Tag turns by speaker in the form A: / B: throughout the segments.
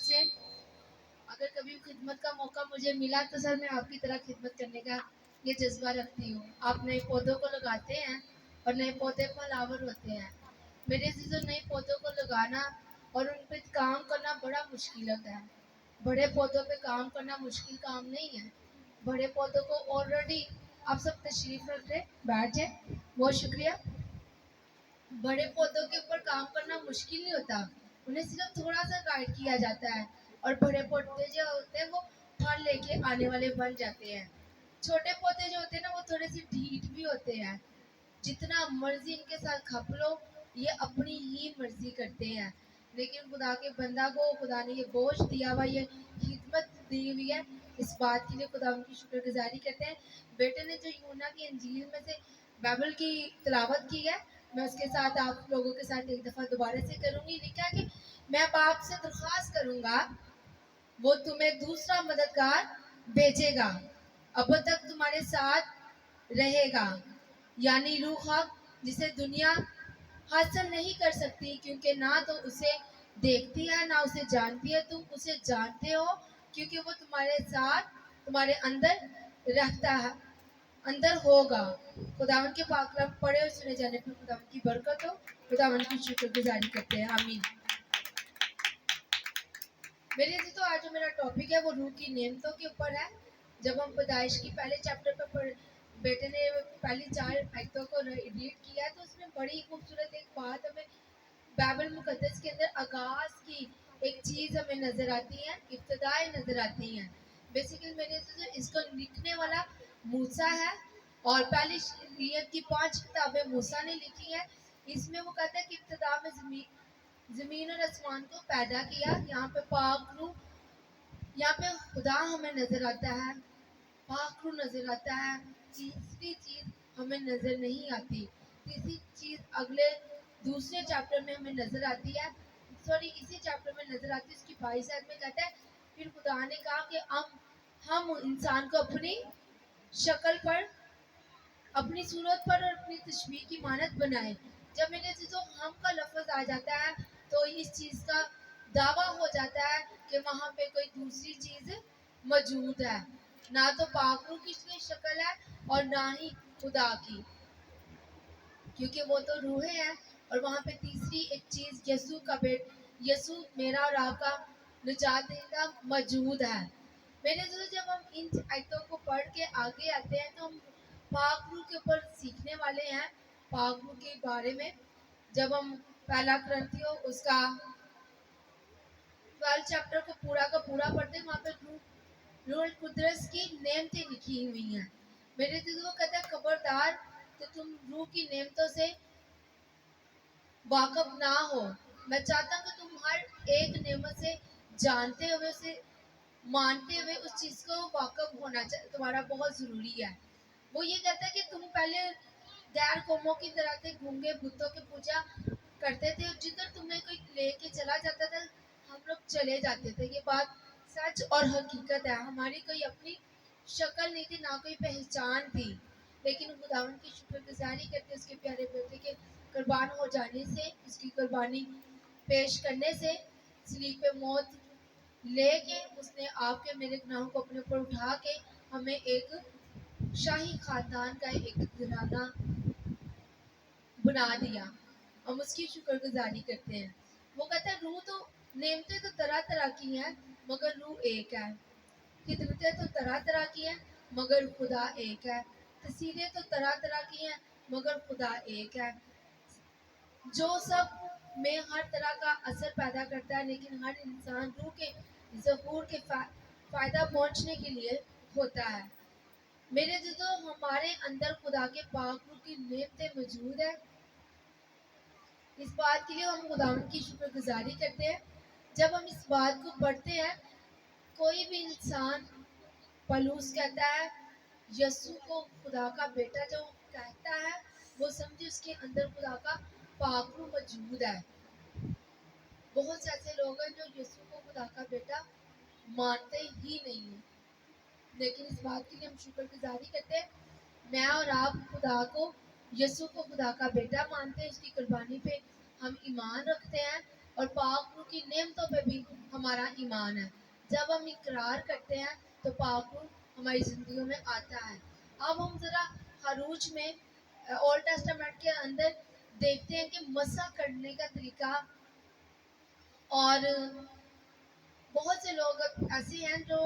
A: سے اگر کبھی خدمت کا موقع مجھے ملا تو سر میں آپ کی طرح خدمت کرنے کا یہ جذبہ رکھتی ہوں. آپ نئے پودوں کو لگاتے ہیں اور نئے پودے پھلاور ہوتے ہیں. میرے عزیزوں، نئے پودوں کو لگانا اور ان پہ کام کرنا بڑا مشکل ہوتا ہے. بڑے پودوں پہ کام کرنا مشکل کام نہیں ہے. بڑے پودوں کو آلریڈی آپ سب تشریف رکھتے بیٹھ جائیں. بہت شکریہ. بڑے پودوں کے اوپر کام کرنا مشکل نہیں ہوتا، انہیں صرف تھوڑا سا گائیڈ کیا جاتا ہے اور بڑے پودے جو ہوتے ہیں وہ پھل لے کے آنے والے بن جاتے ہیں. چھوٹے پودے جو ہوتے ہیں نا وہ تھوڑے سے ڈھیٹ بھی ہوتے ہیں. جتنا مرضی ان کے ساتھ کھپ لو یہ اپنی ہی مرضی کرتے ہیں. لیکن خدا کے بندہ کو خدا نے یہ بوجھ دیا ہوا، یہ خدمت دی ہوئی ہے، اس بات کے لیے خدا ان کی شکر گزاری کرتے ہیں. بیٹے نے جو یونا کی انجیل میں سے بائبل کی تلاوت کی ہے، میں اس کے ساتھ آپ لوگوں کے ساتھ ایک دفعہ دوبارہ سے کروں گی. لکھا کہ میں باپ سے درخواست کروں گا، وہ تمہیں دوسرا مددگار بھیجے گا، اب تک تمہارے ساتھ رہے گا، یعنی روح حق، جسے دنیا حاصل نہیں کر سکتی کیونکہ نہ تو اسے دیکھتی ہے نہ اسے جانتی ہے. تم اسے جانتے ہو کیونکہ وہ تمہارے ساتھ تمہارے اندر رہتا ہے، اندر ہوگا. خداوند کے پاک کلام پڑھے اور سنے جانے پر خداوند کی برکت ہو. خداوند کی شکر گزاری کرتے ہیں. آمین. میرے تو آج جو میرا ٹاپک ہے وہ روح کی نعمتوں کے اوپر ہے. جب ہم پیدائش کی پہلے چیپٹر پر بیٹے نے پہلی 4 آیتوں کو ریڈ کیا تو اس میں بڑی خوبصورت ایک بات ہمیں بائبل مقدس کے اندر آغاز کی ایک چیز ہمیں نظر آتی ہے، ابتدائیں نظر آتی ہیں. بیسیکلی میرے اس کو لکھنے والا موسیٰ ہے اور پہلی شریعت کی 5 کتابیں موسیٰ نے لکھی ہیں. اس میں وہ کہتا ہے کہ ابتدا میں زمین اور آسمان کو پیدا کیا. یہاں پہ پاک روح، یہاں پہ خدا ہمیں نظر آتا ہے، پاک روح نظر آتا ہے. تیسری چیز ہمیں نظر نہیں آتی. تیسری چیز دوسرے چیپٹر میں ہمیں نظر آتی ہے، اسی چیپٹر میں نظر آتی ہے. اس کی 22 آیت میں کہتا ہے پھر خدا نے کہا کہ ہم انسان کو اپنی شکل پر، اپنی صورت پر اور اپنی تشبیہ کی مانند بنائے. جب میرے چیزوں ہم کا لفظ آ جاتا ہے تو اس چیز کا دعویٰ ہو جاتا ہے کہ وہاں پہ کوئی دوسری چیز موجود ہے. نہ تو پاک روح کی شکل ہے اور نہ ہی خدا کی، کیونکہ وہ تو روح ہے. اور وہاں پہ تیسری ایک چیز یسوع میرا اور آپ کا نجات دہندہ موجود ہے. میرے دوستو، جب ہم ان آیتوں کو پڑھ کے آگے آتے ہیں تو ہم پاک روح کے اوپر سیکھنے والے ہیں، پاک روح کے بارے میں. جب ہم پہلا کرنتھیوں اس کا 12 چیپٹر کو پورا کا پورا پڑھتے ہیں، وہاں پہ روح القدس کی نعمتیں لکھی ہوئی ہیں. میرے دوستو، وہ کہتا ہے خبردار کہ تم روح کی نعمتوں سے واقف نہ ہو. میں چاہتا ہوں کہ تم ہر ایک نعمت سے جانتے ہوئے، اسے مانتے ہوئے اس چیز کو واقف ہونا تمہارا بہت ضروری ہے. وہ یہ کہتا ہے کہ تم پہلے غیر قوموں کی طرح تھے، گونگے بتوں کی پوجا کرتے تھے، جدھر تمہیں کوئی لے کے چلا جاتا تھا ہم لوگ چلے جاتے تھے. یہ بات سچ اور حقیقت ہے. ہماری کوئی اپنی شکل نہیں تھی، نہ کوئی پہچان تھی. لیکن خداوند کی شکر گزاری کرتے اس کے پیارے بیٹے کے قربان ہو جانے سے، اس کی قربانی پیش کرنے سے، صلیب پہ موت لے کے اس نے آپ کے میرے گناہوں کو اپنے اوپر اٹھا کے ہمیں ایک شاہی خاندان کا ایک گھرانہ بنا دیا. ہم اس کی شکر گزاری کرتے ہیں. وہ کہتا ہے روح تو نعمتیں تو طرح طرح کی ہیں مگر روح ایک ہے. خدمتیں تو طرح طرح کی ہیں مگر خدا ایک ہے. تسیریں تو طرح طرح کی ہیں مگر خدا ایک ہے. جو سب میں ہر طرح کا اثر پیدا کرتا ہے، لیکن ہر انسان روح کے ظہور کے فائدہ پہنچنے کے لیے ہوتا ہے. میرے دوستو، ہمارے اندر خدا کے پاک روح کی نعمتیں موجود ہیں. اس بات کے لیے ہم خداوند کی شکر گزاری کرتے ہیں. جب ہم اس بات کو پڑھتے ہیں، کوئی بھی انسان پولس کہتا ہے یسوع کو خدا کا بیٹا جو کہتا ہے وہ سمجھے اس کے اندر خدا کا پاک روح موجود ہے. بہت سے ایسے لوگ ہیں جو یسوع کو خدا کا بیٹا مانتے ہی نہیں ہیں. لیکن اس بات کے لیے ہم شکر گزاری کرتے ہیں میں اور آپ خدا کو، یسوع کو خدا کا بیٹا مانتے ہیں، اس کی قربانی پہ ہم ایمان رکھتے ہیں اور پاک روح کی نعمتوں پہ بھی ہمارا ایمان ہے. جب ہم اقرار کرتے ہیں تو پاک روح ہماری زندگیوں میں آتا ہے. اب ہم ذرا خروج میں اولڈ ٹیسٹامنٹ کے اندر دیکھتے ہیں کہ مسح کرنے کا طریقہ. اور بہت سے لوگ ایسے ہیں جو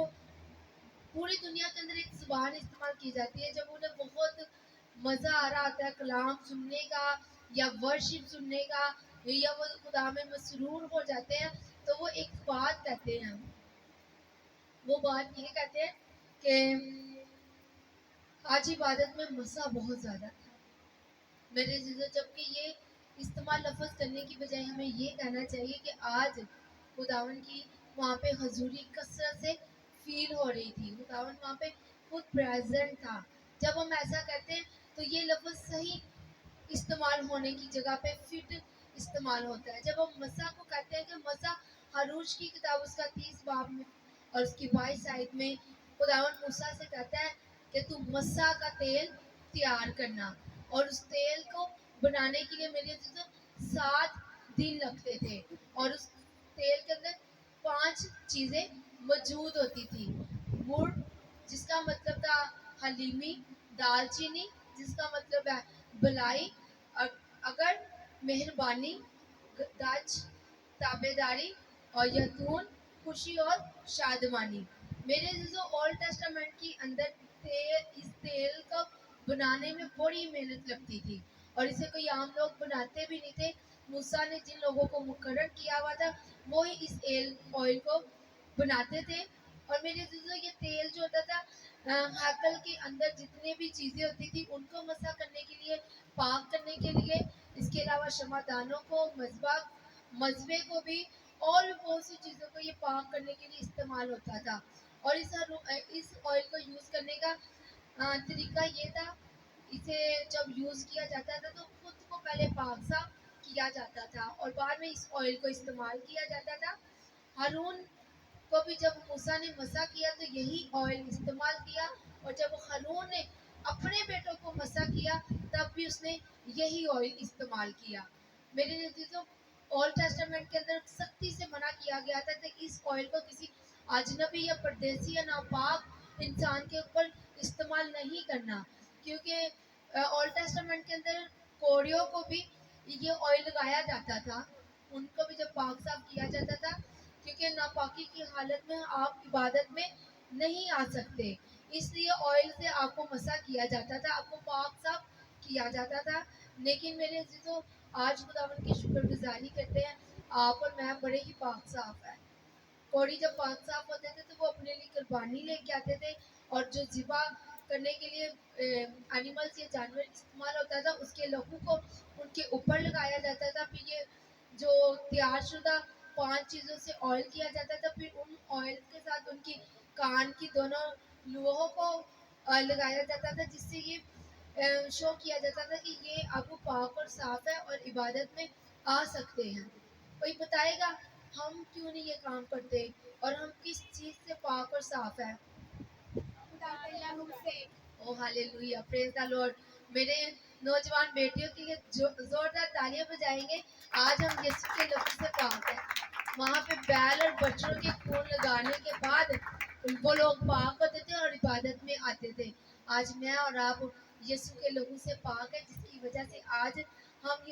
A: پوری دنیا کے اندر ایک زبان استعمال کی جاتی ہے. جب انہیں بہت مزہ آ رہا ہوتا ہے کلام سننے کا یا ورشپ سننے کا یا وہ خدا میں مسرور ہو جاتے ہیں تو وہ ایک بات کہتے ہیں. وہ بات یہ کہتے ہیں کہ آج عبادت میں مسا بہت زیادہ تھا. میرے عزیزو جبکہ یہ استعمال لفظ کرنے کی بجائے ہمیں یہ کہنا چاہیے کہ آج خداون کی وہاں پہ حضوری کثرت سے فیل ہو رہی تھی. خداون وہاں پہ خود پریزنٹ تھا. جب ہم ایسا کہتے ہیں تو یہ لفظ صحیح استعمال ہونے کی جگہ پہ فٹ استعمال ہوتا ہے. جب ہم مسا کو کہتے ہیں کہ مسا حروج کی کتاب اس کا 30 باب میں اور اس کی 22 آیت میں خداون موسیٰ سے کہتا ہے کہ تم مسا کا تیل تیار کرنا. اور اس تیل کو بنانے کے لیے میرے 7 دن لگتے تھے. اور اس تیل کے اندر 5 چیزیں موجود ہوتی تھی. گڑ جس کا مطلب تھا حلیمی، دال چینی جس کا مطلب ہے بلائی، اگر مہربانی، گچ تابے داری، اور یتون خوشی اور شادمانی. میرے عزیزو اولڈ ٹیسٹامنٹ کی اندر اس تیل کو بنانے میں بڑی محنت لگتی تھی اور اسے کوئی عام لوگ بناتے بھی نہیں تھے. موسیٰ نے جن لوگوں کو مقرر کیا ہوا تھا وہی اس آئل کو بناتے تھے. اور میرے عزیزو یہ تیل جو ہوتا تھا ہیکل کے اندر جتنے بھی چیزیں ہوتی تھی ان کو مسح کرنے کے لیے، پاک کرنے کے لیے، اس کے علاوہ شمع دانوں کو، مذبے کو بھی اور بھی بہت سی چیزوں کو یہ پاک کرنے کے لیے استعمال ہوتا تھا. اور اس آئل کو یوز کرنے کا طریقہ یہ تھا، اسے جب یوز کیا جاتا تھا تو خود کو پہلے پاک صاف کیا جاتا تھا اور بعد میں اس آئل کو استعمال کیا جاتا تھا. ہارون کو بھی جب موسیٰ نے مسح کیا تو یہی آئل استعمال کیا، اور جب ہارون نے اپنے بیٹوں کو مسح کیا تب بھی اس نے یہی آئل استعمال کیا. میرے عزیزو اولڈ ٹیسٹامنٹ کے اندر سختی سے منع کیا گیا تھا کہ اس آئل کو کسی اجنبی یا پردیسی یا ناپاک انسان کے اوپر استعمال نہیں کرنا، کیونکہ اولڈ ٹیسٹامنٹ کے اندر کوڑیوں کو بھی یہ آئل لگایا جاتا تھا. ان کو بھی جب پاک صاف کیا جاتا تھا کیونکہ ناپاکی کی حالت میں آپ عبادت میں نہیں آ سکتے، اس لیے آئل سے آپ کو مسح کیا جاتا تھا، آپ کو پاک صاف کیا جاتا تھا. لیکن میرے عزیزو آج خداوند کی شکر گزاری کرتے ہیں آپ اور میں بڑے ہی پاک صاف ہیں. کوڑی جب پاک صاف ہوتے تھے تو وہ اپنے لیے قربانی لے کے آتے تھے اور جو ذبح کرنے کے لیے اینیملس یا جانور استعمال ہوتا تھا اس کے لہو کو ان کے اوپر لگایا جاتا تھا. پھر یہ جو تیار شدہ 5 چیزوں سے آئل کیا جاتا تھا، پھر ان آئل کے ساتھ ان کی کان کی دونوں لوہوں کو لگایا جاتا تھا جس سے یہ شو کیا جاتا تھا کہ یہ اب پاک اور صاف ہے اور عبادت میں آ سکتے ہیں. کوئی بتائے گا ہم کیوں نہیں یہ کام کرتے اور ہم کس چیز سے پاک اور صاف ہیں؟ او ہالےلویا، پریز دی لارڈ. میرے نوجوان بیٹیوں کے لیے زوردار تالیاں بجائیں گے. آج ہم یسوع کے لہو سے پاک ہیں. وہاں پہ بیل اور بچڑوں کے خون لگانے کے بعد وہ لوگ پاک ہوتے تھے اور عبادت میں آتے تھے. آج میں اور آپ یسوع کے لہو سے پاک ہے جس کی وجہ سے آج ہم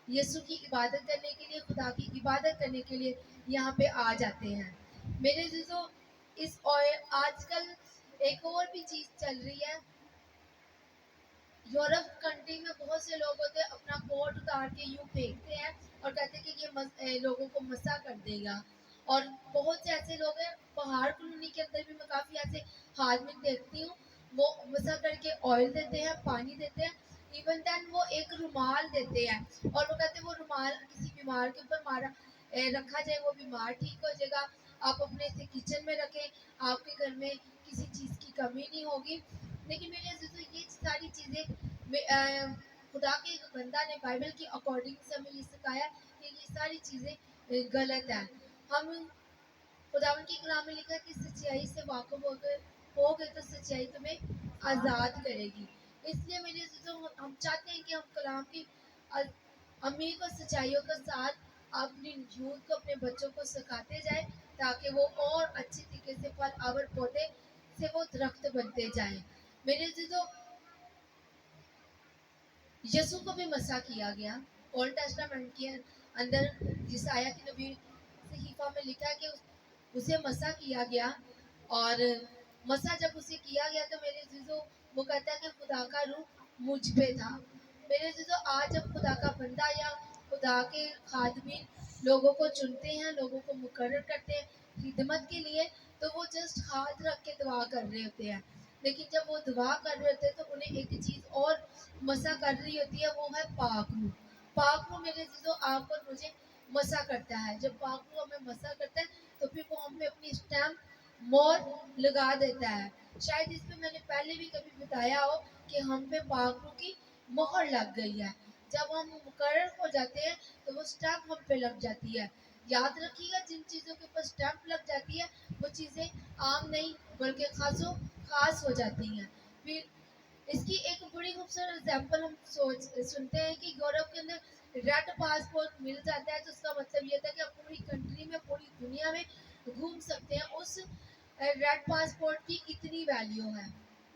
A: یسوع کی عبادت کرنے کے لیے، خدا کی عبادت کرنے کے لیے یہاں پہ آ جاتے ہیں. میرے عزیزو آج کل ایک اور بھی چیز چل رہی ہے. یورپ کنٹری میں بہت سے لوگ ہوتے ہیں اپنا کوٹ اتار کے یوں پھینکتے ہیں اور کہتے ہیں کہ یہ لوگوں کو مسح کر دے گا. اور بہت سے ایسے لوگ ہیں پہاڑ کالونی کے اندر بھی میں کافی ایسے آدمی دیکھتی ہوں، وہ مسح کر کے آئل دیتے ہیں، پانی دیتے ہیں، ایون دین وہ ایک رومال دیتے ہیں اور وہ کہتے ہیں وہ رومال کسی بیمار کے اوپر رکھا جائے، وہ بیمار ٹھیک ہو جائے گا. آپ اپنے سے کچن میں رکھیں، آپ کے گھر میں کسی چیز کی کمی نہیں ہوگی. لیکن میرے عزیزو یہ ساری چیزیں خدا کے بندہ نے بائبل کی اکارڈنگ سے ہمیں یہ سکھایا کہ یہ ساری چیزیں غلط ہیں. ہم خداوند کی کلام میں لکھا ہے کہ سچائی سے واقف ہو گئے تو سچائی تمہیں آزاد کرے گی. اس لیے میرے عزیزو ہم چاہتے ہیں کہ ہم کلام کی امیر کو سچائیوں کے ساتھ اپنی یوتھ کو اپنے بچوں کو سکھاتے جائیں تاکہ وہ اور اچھی طریقے سے پھل آور پودے سے وہ درخت بنتے جائیں. میرے عزیزو، یسوع کو بھی مسح کیا گیا. اولڈ ٹیسٹامنٹ کے اندر یسایہ کی نبی صحیفہ میں لکھا ہے کہ اسے مسح کیا گیا. اور مسح جب اسے کیا گیا تو میرے عزیزو وہ کہتا ہے کہ خدا کا روح مجھ پہ تھا. میرے عزیزو، آج جب خدا کا بندہ یا خدا کے خادمین لوگوں کو چنتے ہیں، لوگوں کو مقرر کرتے ہیں خدمت کے لیے، تو وہ جسٹ ہاتھ رکھ کے دعا کر رہے ہوتے ہیں. لیکن جب وہ دعا کر رہے ہوتے ہیں تو انہیں ایک چیز اور مسح کر رہی ہوتی ہے، وہ ہے پاک روح. پاک روح میرے عزیزو آپ اور مجھے مسح کرتا ہے. جب پاک روح ہمیں مسح کرتا ہے تو پھر وہ ہم پہ اپنی اسٹیمپ مور لگا دیتا ہے. شاید اس پہ میں نے پہلے بھی کبھی بتایا ہو کہ ہم پہ پاک روح کی مہر لگ گئی ہے. جب ہم مقرر ہو جاتے ہیں تو وہ اسٹیمپ ہم پہ لگ جاتی ہے. یاد رکھیے گا، جن چیزوں کے اوپر اسٹیمپ لگ جاتی ہے وہ چیزیں عام نہیں بلکہ خاص و خاص ہو جاتی ہیں. پھر اس کی ایک بڑی خوبصورت ایگزامپل ہم سنتے ہیں کہ یورپ کے اندر ریڈ پاسپورٹ مل جاتا ہے تو اس کا مطلب یہ تھا کہ آپ پوری کنٹری میں، پوری دنیا میں گھوم سکتے ہیں. اس ریڈ پاسپورٹ کی اتنی ویلیو ہے.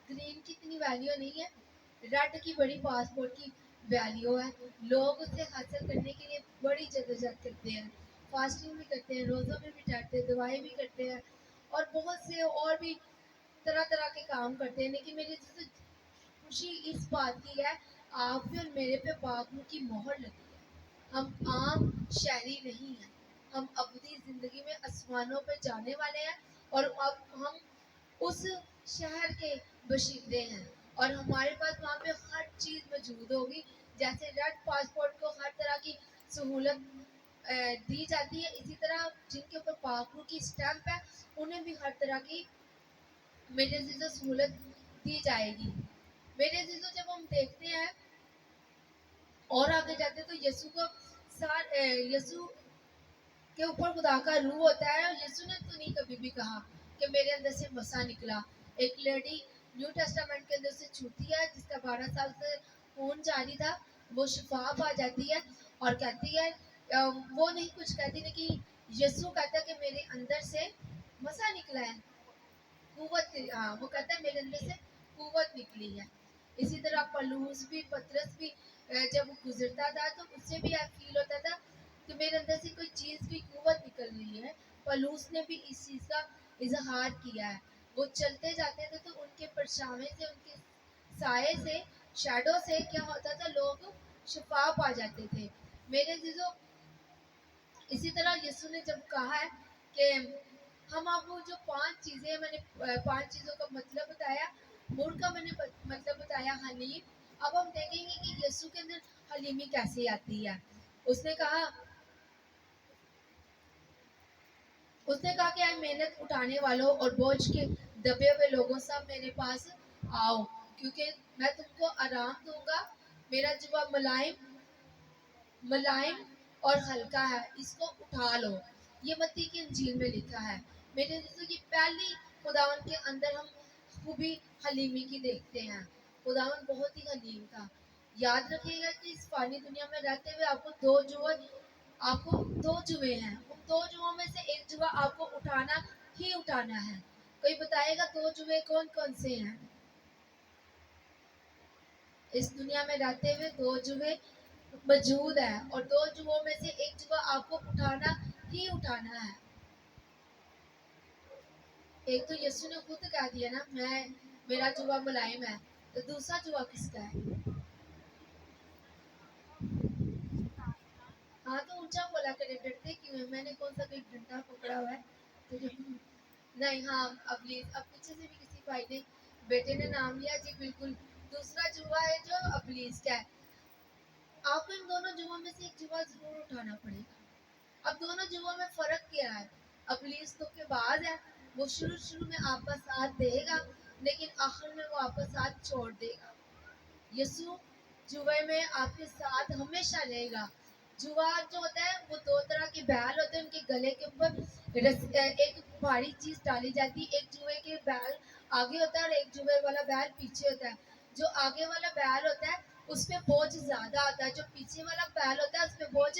A: گرین کی اتنی ویلیو نہیں ہے، ریڈ کی بڑی پاسپورٹ کی ویلیو ہے. لوگ اسے حاصل کرنے کے لیے بڑی جدوجہد کرتے ہیں، فاسٹنگ بھی کرتے ہیں، روزوں میں بھی ڈرتے ہیں، دعائیں بھی کرتے ہیں اور بہت سے اور بھی طرح طرح کے کام کرتے ہیں. لیکن میری خوشی اس بات کی ہے، آپ پہ اور میرے پہ پاک روح کی مہر لگی ہے. ہم عام شہری نہیں ہیں، ہم ابدی زندگی میں آسمانوں پہ جانے والے ہیں اور اب ہم اس شہر کے باشندے ہیں اور ہمارے پاس وہاں پہ ہر چیز موجود ہوگی. جیسے ریڈ پاسپورٹ کو ہر طرح کی سہولت دی جاتی ہے، اسی طرح جن کے اوپر پاک روح کی اسٹیمپ ہے انہیں بھی ہر طرح کی میرے عزیزو سہولت دی جائے گی. میرے عزیزو، جب ہم دیکھتے ہیں اور آگے جاتے تو یسوع کے اوپر خدا کا روح ہوتا ہے اور یسوع نے تو نہیں کبھی بھی کہا کہ میرے اندر سے مسح نکلا. ایک لیڈی نیو ٹیسٹامنٹ کے اندر سے چھوتی ہے جس کا 12 سال سے خون جاری تھا، وہ شفا پا جاتی ہے اور کہتی ہے وہ نہیں کچھ کہتی، لیکن یسوع کہتا ہے کہ میرے اندر سے مسح نکلا ہے، قوت. ہاں، وہ کہتا ہے میرے اندر سے قوت نکلی ہے. اسی طرح پلوس بھی، پترس بھی جب وہ گزرتا تھا تو اس سے بھی فیل ہوتا تھا کہ میرے اندر سے کوئی چیز، کوئی قوت نکل رہی ہے. پلوس نے بھی اس چیز کا اظہار کیا ہے. وہ چلتے جاتے تھے تو ان کے پرچھاویں سے، ان کے سائے سے، شیڈو سے کیا ہوتا تھا، لوگ شفا پا جاتے تھے. میرے عزیزو، اسی طرح یسوع نے جب کہا ہے کہ ہم آپ کو جو 5 چیزیں، میں نے 5 چیزوں کا مطلب بتایا، مڑ کا میں نے مطلب بتایا حلیم. اب ہم دیکھیں گے کہ یسوع کے اندر حلیمی کیسے آتی ہے. اس نے کہا کہ اے محنت اٹھانے والوں اور بوجھ کے دبے ہوئے لوگوں، سب میرے پاس آؤ کیونکہ میں تم کو آرام دوں گا. میرا جوا ملائم اور ہلکا ہے، اس کو اٹھا لو. یہ متی کی انجیل میں لکھا ہے. میرے دوستوں، یہ پہلی خداوند کے اندر ہم خوبی حلیمی کی دیکھتے ہیں. خداوند بہت ہی حلیم تھا. یاد رکھیے گا کہ اس فانی دنیا میں رہتے ہوئے آپ کو دو جوئے ہیں. ان 2 جوؤں میں سے ایک جوا آپ کو اٹھانا ہی اٹھانا ہے. کوئی بتائے گا 2 جوئے کون کون سے ہیں؟ اس دنیا میں رہتے ہوئے 2 جوئے موجود ہے اور 2 جوؤں میں سے ایک جوا آپ کو اٹھانا ہی اٹھانا ہے. ایک تو یسوع نے خود کہہ دیا نا، میرا جوا ملائم ہے. تو دوسرا جوا کس کا ہے؟ ہاں تو اونچا بولا کرے، ڈرتے کیوں ہیں؟ میں نے کون سا کوئی ڈنڈا پکڑا ہوا ہے تو جو نہیں. ہاں، اب پیچھے سے بھی کسی بھائی نے، بیٹے نے نام لیا جی. بالکل دوسرا جوا ہے جو ابلیس کا ہے. آپ کو ان دونوں جوا میں سے ایک جوا ضرور اٹھانا پڑے گا. اب دونوں جوا میں فرق کیا ہے؟ ابلیس تو کے بعد ہے، وہ شروع میں آپ کا ساتھ دے گا لیکن آخر میں وہ آپ کا ساتھ چھوڑ دے گا. یسوع جوے میں آپ کے ساتھ ہمیشہ رہے گا. جوا جو ہوتا ہے وہ 2 طرح کے بیل ہوتے ہیں، ان کے گلے کے اوپر ایک بھاری چیز ڈالی جاتی ہے. ایک جوئے کے بیل آگے ہوتا ہے اور ایک جوئے والا بیل پیچھے ہوتا ہے. جو آگے والا بیل ہوتا ہے اس پہ بوجھ زیادہ ہوتا ہے، جو پیچھے والا بیل ہوتا ہے اس پہ بوجھ